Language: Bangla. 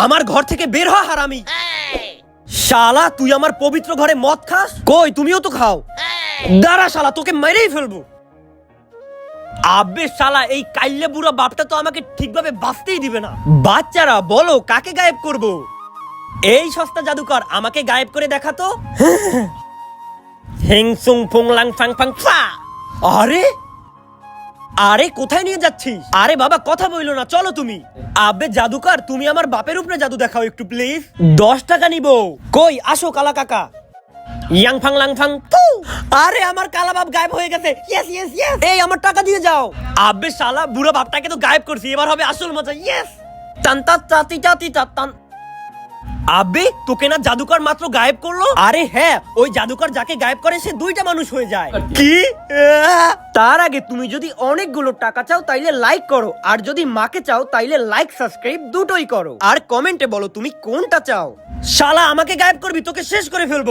আমার ঘর থেকে বের হ হারামি। শালা তুই আমার পবিত্র ঘরে মদ খাস? কই তুমিও তো খাও। দাঁড়া শালা, তোকে মেরেই ফেলবো। আবে শালা, এই কাইল্লে বুড়া বাপটা তো আমাকে ঠিকভাবে বাঁচতেই দিবে না। বাচ্চারা বলো কাকে গায়েব করব? এই সস্তা জাদুকর আমাকে গায়েব করে দেখাতো। হিং সুং ফুং লাং ফাং ফাং ফা। আরে আরে কোথায় নিয়ে যাচ্ছিস? আরে বাবা কথা বইলো না, চলো তুমি। আবে জাদুকর, তুমি আমার বাপের উপরে জাদু দেখাও একটু প্লিজ। 10 টাকা নিবো। কই আসো কালা কাকা। ইয়াং ফাং লাং ফাং তু। আরে আমার কালা বাপ গায়েব হয়ে গেছে। Yes yes yes. এই আমার টাকা দিয়ে যাও। আবে শালা, বুড়ো বাপটাকে তো গায়েব করছি, এবার হবে আসল মজা। ইয়েস। টান তা তাতি তাতি টান। আবে তোকে না জাদুকর মাত্র গায়েব করলো? আরে হ্যাঁ, ওই জাদুকর যাকে গায়েব করে সে 2টা মানুষ হয়ে যায়। কি? তার আগে তুমি যদি অনেকগুলো টাকা চাও তাইলে লাইক করো, আর যদি মাকে চাও তাইলে লাইক সাবস্ক্রাইব দুটোই করো, আর কমেন্টে বলো তুমি কোনটা চাও। শালা আমাকে গায়েব করবি, তোকে শেষ করে ফেলবো।